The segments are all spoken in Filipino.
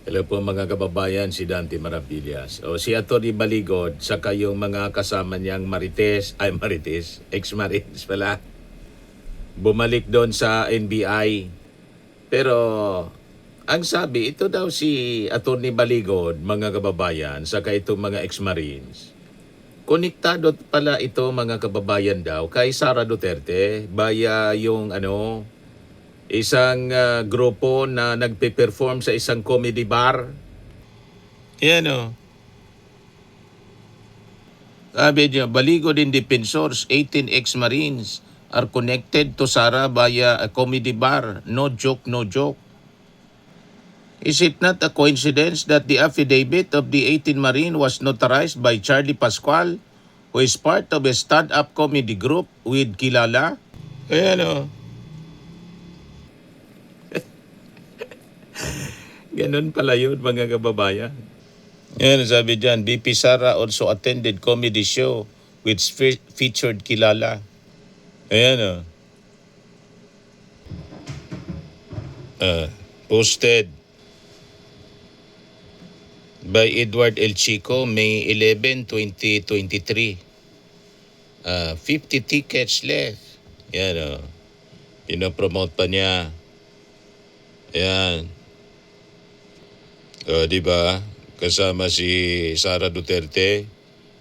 Hello po mga kababayan, si Dante Maravillas. O si Atty. Baligod, saka yung mga kasama niyang ex-Marines pala, bumalik doon sa NBI. Pero ang sabi, ito daw si Atty. Baligod, mga kababayan, saka itong mga ex-Marines. Konektado pala ito mga kababayan daw kay Sara Duterte via yung isang grupo na nagpe-perform sa isang comedy bar. Yan o. Sabi niya, Baligod in Defensors, 18 ex-Marines are connected to Sara via a comedy bar. No joke, no joke. Is it not a coincidence that the affidavit of the 18 Marine was notarized by Charlie Pascual, who is part of a stand-up comedy group with Kilala? Ayan o. Ganun pala yun mga kababayan. Yan, sabi dyan, BP Sara also attended comedy show which featured Kilala. Ayan o. Posted by Edward El Chico, May 11, 2023. 50 tickets left. Yan o. Pinopromote pa niya. Ayan. Di ba? Kasama si Sara Duterte.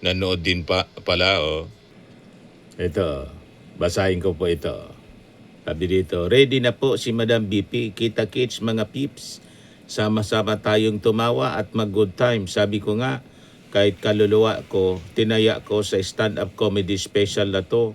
Nanood din pala, oh. Ito, basahin ko po ito. Sabi dito, ready na po si Madam BP. Kita-kits mga peeps. Sama-sama tayong tumawa at mag-good time. Sabi ko nga, kahit kaluluwa ko, tinaya ko sa stand-up comedy special na to.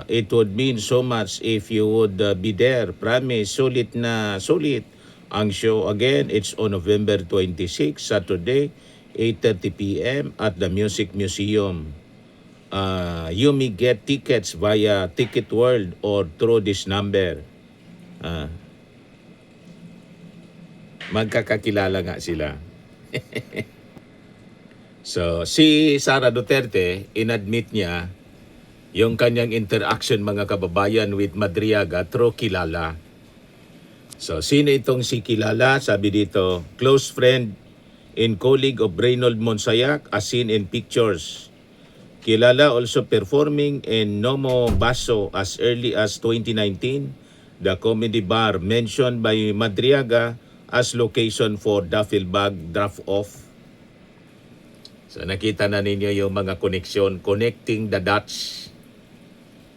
It would mean so much if you would be there. Promise, sulit na sulit. Ang show again, it's on November 26, Saturday, 8:30 p.m. at the Music Museum. You may get tickets via Ticket World or through this number. Magkakakilala nga sila. So, si Sara Duterte, inadmit niya yung kanyang interaction mga kababayan with Madriaga through Kilala. So, sino itong si Kilala? Sabi dito, close friend and colleague of Reynold Monsayak as seen in pictures. Kilala also performing in Nomo Baso as early as 2019, the comedy bar mentioned by Madriaga as location for duffel bag drop-off. So, nakita na ninyo yung mga koneksyon, connecting the dots.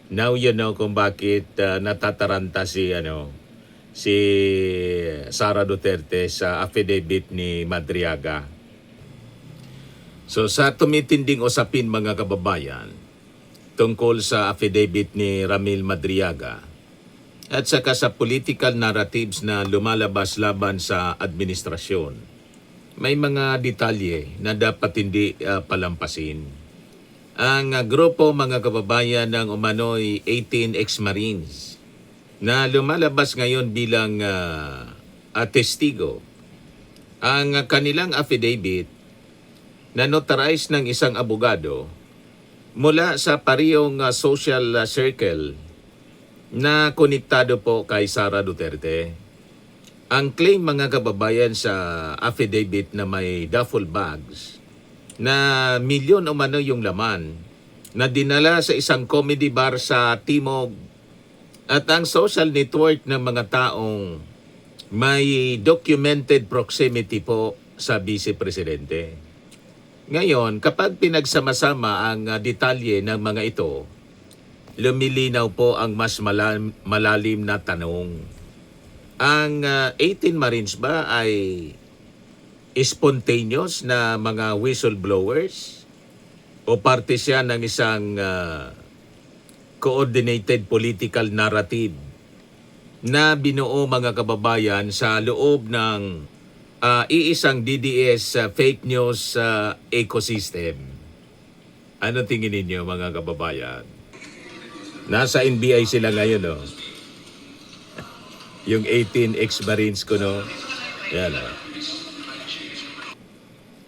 Now you know kung bakit natataranta si Sara Duterte sa affidavit ni Madriaga. So sa tumitinding usapin mga kababayan tungkol sa affidavit ni Ramil Madriaga at saka sa political narratives na lumalabas laban sa administrasyon, may mga detalye na dapat hindi palampasin. Ang grupo mga kababayan ng umano'y 18 ex-Marines na lumalabas ngayon bilang testigo. Ang kanilang affidavit na notarize ng isang abogado mula sa parehong social circle na konektado po kay Sara Duterte. Ang claim mga kababayan sa affidavit na may duffel bags na milyon umano yung laman na dinala sa isang comedy bar sa Timog at ang social network ng mga taong may documented proximity po sa Vice Presidente. Ngayon, kapag pinagsama-sama ang detalye ng mga ito, lumilinaw po ang mas malalim na tanong. Ang 18 Marines ba ay spontaneous na mga whistleblowers o parte siya ng isang coordinated political narrative na binuo mga kababayan sa loob ng iisang DDS fake news ecosystem? Ano tingin ninyo mga kababayan? Nasa NBI sila ngayon, no? Yung 18 ex-Marines ko, no? Yan, no?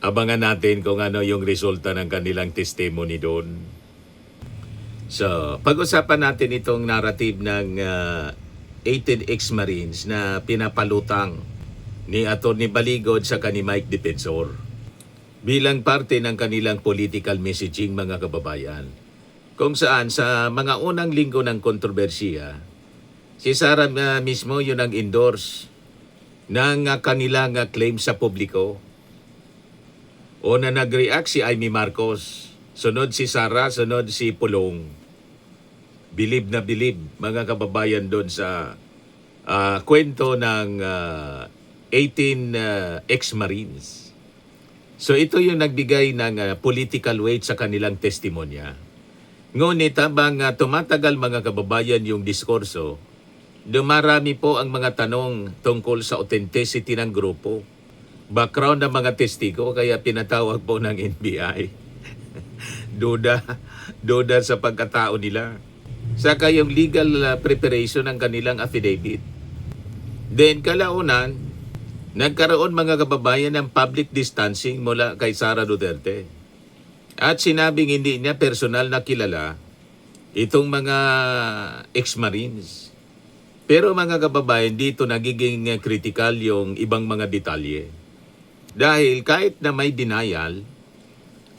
Abangan natin kung ano yung resulta ng kanilang testimony doon. So, pag-usapan natin itong narrative ng 18 ex-Marines na pinapalutang ni Atty. Baligod sa ni Mike Defensor bilang parte ng kanilang political messaging, mga kababayan. Kung saan sa mga unang linggo ng kontrobersiya, si Sara mismo yun ang endorse ng kanilang claim sa publiko. O na nag-react si Amy Marcos, sunod si Sara, sunod si Pulong. Bilib na bilib, mga kababayan, doon sa kwento ng 18 ex-Marines. So ito yung nagbigay ng political weight sa kanilang testimonya. Ngunit habang tumatagal, mga kababayan, yung diskurso, dumarami po ang mga tanong tungkol sa authenticity ng grupo, background ng mga testigo, kaya pinatawag po ng NBI. duda sa pagkatao nila. Saka yung legal preparation ng kanilang affidavit. Then kalaunan, nagkaroon, mga kababayan, ng public distancing mula kay Sara Duterte. At sinabing hindi niya personal na kilala itong mga ex-Marines. Pero mga kababayan, dito nagiging critical yung ibang mga detalye. Dahil kahit na may denial,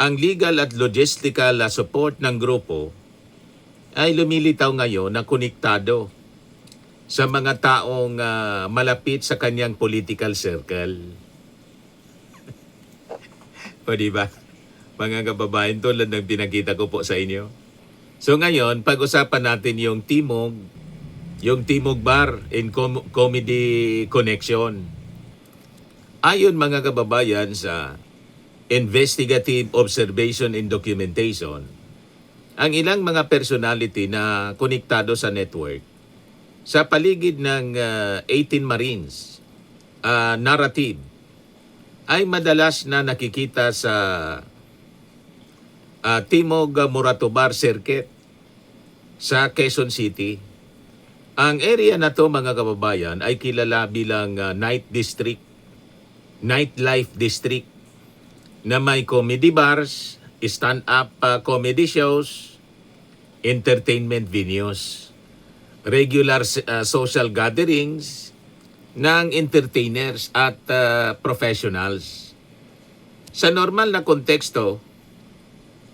ang legal at logistical support ng grupo ay lumilitaw ngayon na konektado sa mga taong malapit sa kanyang political circle. O diba? Mga kababayan, tulad ng pinakita ko po sa inyo. So ngayon, pag-usapan natin yung Timog Bar and Comedy Connection. Ayon, mga kababayan, sa Investigative Observation and Documentation, ang ilang mga personality na konektado sa network sa paligid ng 18 Marines narrative ay madalas na nakikita sa Timog Moratobar Circuit sa Quezon City. Ang area na to, mga kababayan, ay kilala bilang nightlife district na may comedy bars, stand-up comedy shows, entertainment venues, regular social gatherings ng entertainers at professionals. Sa normal na konteksto,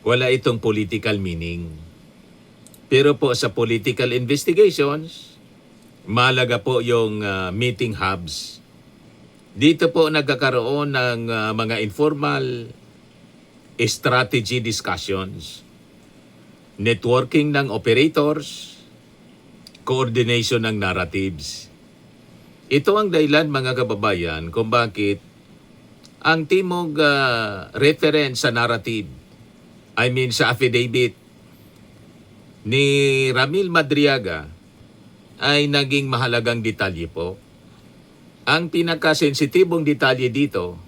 wala itong political meaning. Pero po sa political investigations, mahalaga po yung meeting hubs. Dito po nagkakaroon ng mga informal strategy discussions, networking ng operators, coordination ng narratives. Ito ang dahilan, mga kababayan, kung bakit ang Timog reference sa narrative, sa affidavit ni Ramil Madriaga ay naging mahalagang detalye po. Ang pinakasensitibong detalye dito,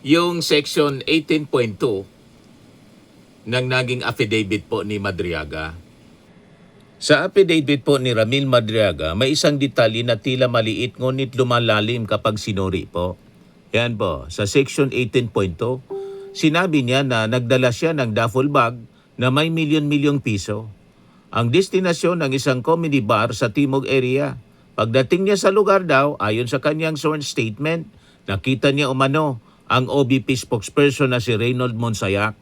yung section 18.2 ng naging affidavit po ni Madriaga. Sa affidavit po ni Ramil Madriaga, may isang detalye na tila maliit ngunit lumalalim kapag sinuri po. Yan po, sa section 18.2, sinabi niya na nagdala siya ng duffel bag na may milyon-milyong piso. Ang destinasyon ng isang comedy bar sa Timog area. Pagdating niya sa lugar daw, ayon sa kanyang sworn statement, nakita niya umano ang OBP spokesperson na si Reynold Monsayak.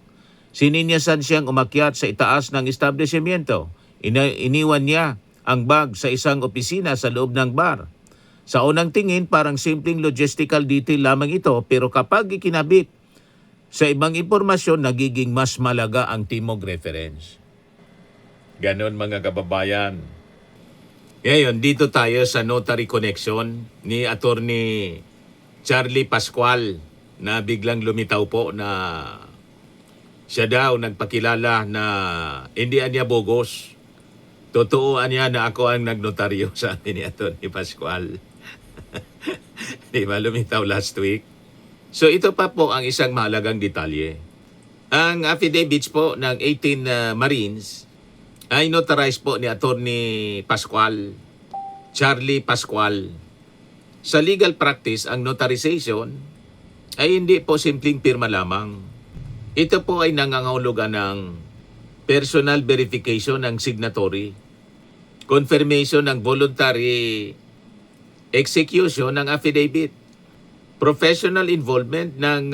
Sininyasan siyang umakyat sa itaas ng establishmento. Iniwan niya ang bag sa isang opisina sa loob ng bar. Sa unang tingin, parang simpleng logistical detail lamang ito, pero kapag ikinabit sa ibang impormasyon, nagiging mas malaga ang Timog reference. Ganon, mga kababayan. Ngayon, dito tayo sa notary connection ni Attorney Charlie Pascual na biglang lumitaw po na siya daw nagpakilala na hindi niya bogos. Totooan niya na ako ang nagnotaryo, sa amin ni Atty. Pascual. Di ba, lumitaw last week? So ito pa po ang isang mahalagang detalye. Ang affidavits po ng 18 Marines ay notarized po ni Atty. Pascual, Charlie Pascual. Sa legal practice, ang notarization ay hindi po simpleng pirma lamang. Ito po ay nangangahulugan ng personal verification ng signatory, confirmation ng voluntary execution ng affidavit, professional involvement ng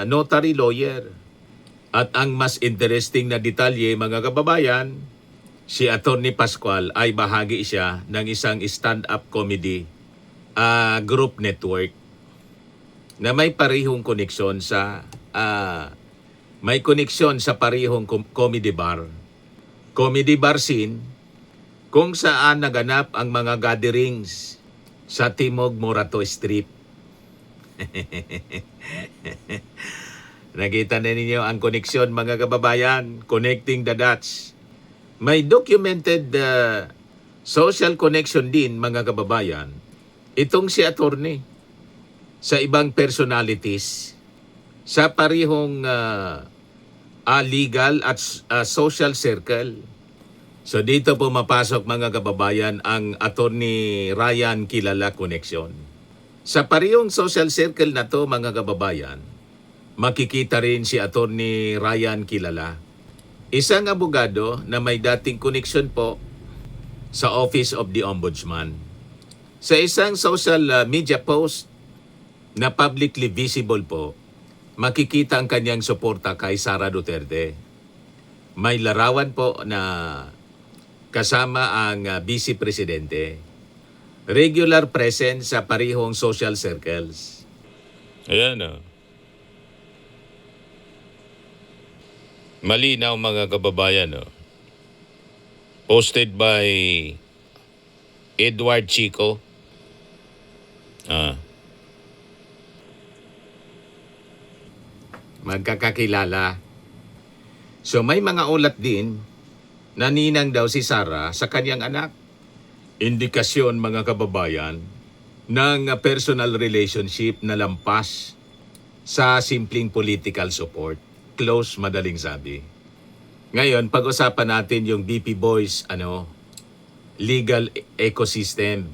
notary lawyer. At ang mas interesting na detalye mga kababayan, si Atty. Pascual ay bahagi siya ng isang stand-up comedy group network na may parehong koneksyon sa parehong comedy bar. Comedy bar scene kung saan naganap ang mga gatherings sa Timog Morato Street. Nakita na ninyo ang koneksyon mga kababayan, connecting the dots. May documented social connection din mga kababayan. Itong si attorney sa ibang personalities sa parehong legal at social circle. So dito pumapasok mga kababayan ang attorney Ryan Kilala connection. Sa parehong social circle na to mga kababayan, makikita rin si Atty. Ryan Kilala. Isang abogado na may dating koneksyon po sa Office of the Ombudsman. Sa isang social media post na publicly visible po, makikita ang kanyang suporta kay Sara Duterte. May larawan po na kasama ang Vice Presidente. Regular presence sa parehong social circles. Ayan o. Malinaw mga kababayan, no? Posted by Edward Chico. Magkakakilala. So may mga ulat din na ninang daw si Sara sa kanyang anak. Indikasyon mga kababayan ng personal relationship na lampas sa simpleng political support. Close, madaling sabi. Ngayon, pag-usapan natin yung BP Boys legal ecosystem.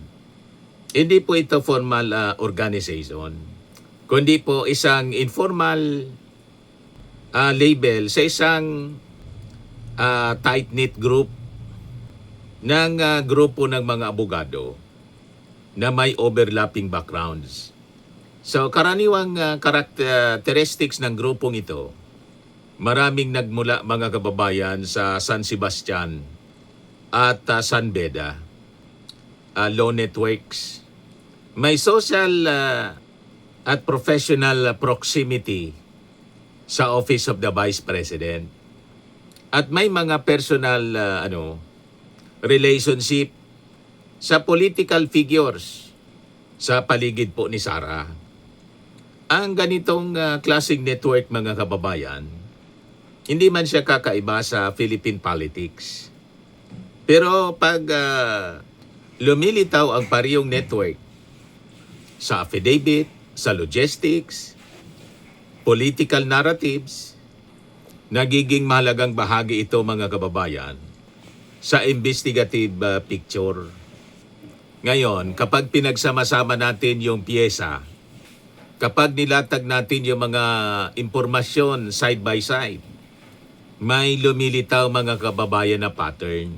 Hindi po ito formal organization, kundi po isang informal label sa isang tight-knit group ng grupo ng mga abogado na may overlapping backgrounds. So, karaniwang characteristics ng grupong ito, maraming nagmula mga kababayan sa San Sebastian at San Beda, law networks. May social at professional proximity sa Office of the Vice President. At may mga personal relationship sa political figures sa paligid po ni Sara. Ang ganitong klaseng network mga kababayan, hindi man siya kakaiba sa Philippine politics. Pero pag lumilitaw ang parehong network sa affidavit, sa logistics, political narratives, nagiging mahalagang bahagi ito mga kababayan sa investigative picture. Ngayon, kapag pinagsama-sama natin yung piyesa, kapag nilatag natin yung mga impormasyon side by side, may lumilitaw mga kababayan na pattern.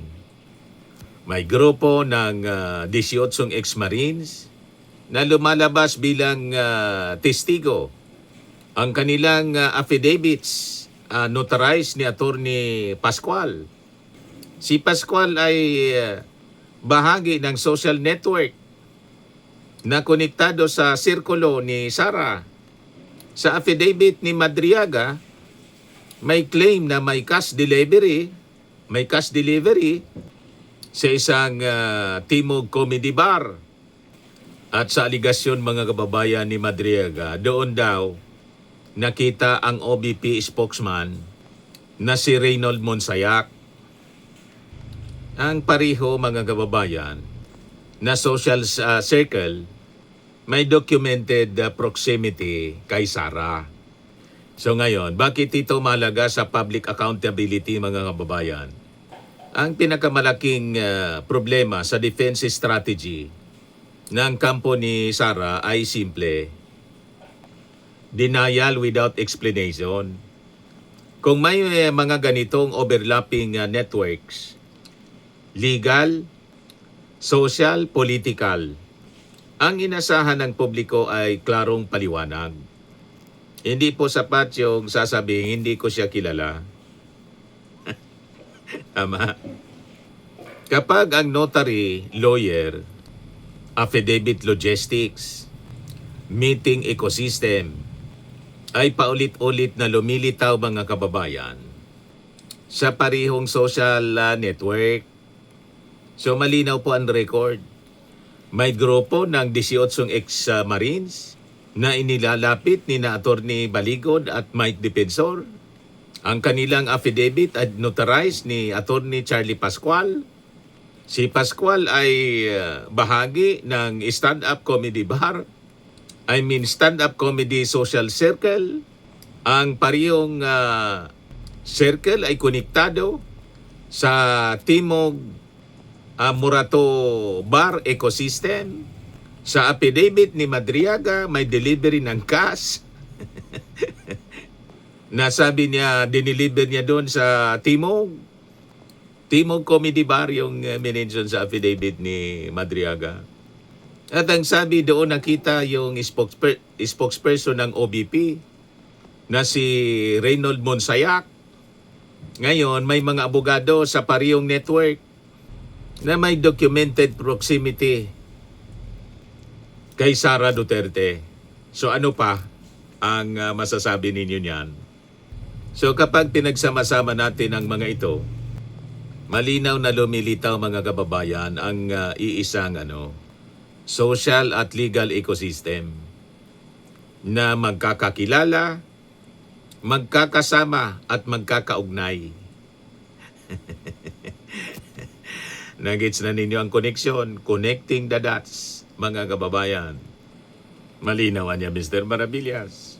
May grupo ng 18 ex-Marines na lumalabas bilang testigo. Ang kanilang affidavits notarized ni Atty. Pascual. Si Pascual ay bahagi ng social network na konektado sa sirkulo ni Sara. Sa affidavit ni Madriaga, may claim na may cash delivery sa isang Timog Comedy Bar. At sa aligasyon mga kababayan ni Madriaga, doon daw nakita ang OBP spokesman na si Reynold Monsayak. Ang pareho mga kababayan na social circle may documented proximity kay Sara. So ngayon, bakit ito mahalaga sa public accountability mga kababayan? Ang pinakamalaking problema sa defense strategy ng kampo ni Sara ay simple. Denial without explanation. Kung may mga ganitong overlapping networks, legal, social, political, Ang inasahan ng publiko ay klarong paliwanag. Hindi po sapat yung sasabihin, hindi ko siya kilala. Tama. Kapag ang notary, lawyer, affidavit logistics, meeting ecosystem, ay paulit-ulit na lumilitaw mga kababayan sa parihong social network. So malinaw po ang record. May grupo ng 18 ex-Marines na inilalapit ni na Attorney Baligod at Mike Defensor. Ang kanilang affidavit ay notarized ni Attorney Charlie Pascual. Si Pascual ay bahagi ng stand-up comedy bar. Stand-up comedy social circle. Ang parehong circle ay konektado sa Timog Morato Bar Ecosystem. Sa affidavit ni Madriaga, may delivery ng cash. Nasabi niya, dineliver niya doon sa Timog Comedy Bar, yung minention sa affidavit ni Madriaga. At ang sabi doon, nakita yung spokesperson ng OBP na si Reynold Monsayak. Ngayon, may mga abogado sa parehong network na may documented proximity kay Sara Duterte. So ano pa ang masasabi ninyo niyan? So kapag pinagsama-sama natin ang mga ito, malinaw na lumilitaw mga kababayan ang iisang social at legal ecosystem na magkakakilala, magkakasama at magkakaugnay. Nagets na ninyo ang koneksyon, connecting the dots, mga kababayan. Malinaw niya, Mr. Maravillas.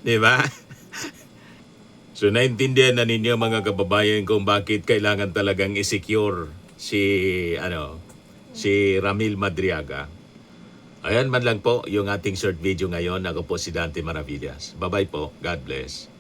Di ba? So, naintindihan na ninyo, mga kababayan, kung bakit kailangan talagang i-secure si Ramil Madriaga. Ayan man lang po yung ating short video ngayon. Ako po si Dante Maravillas. Bye-bye po. God bless.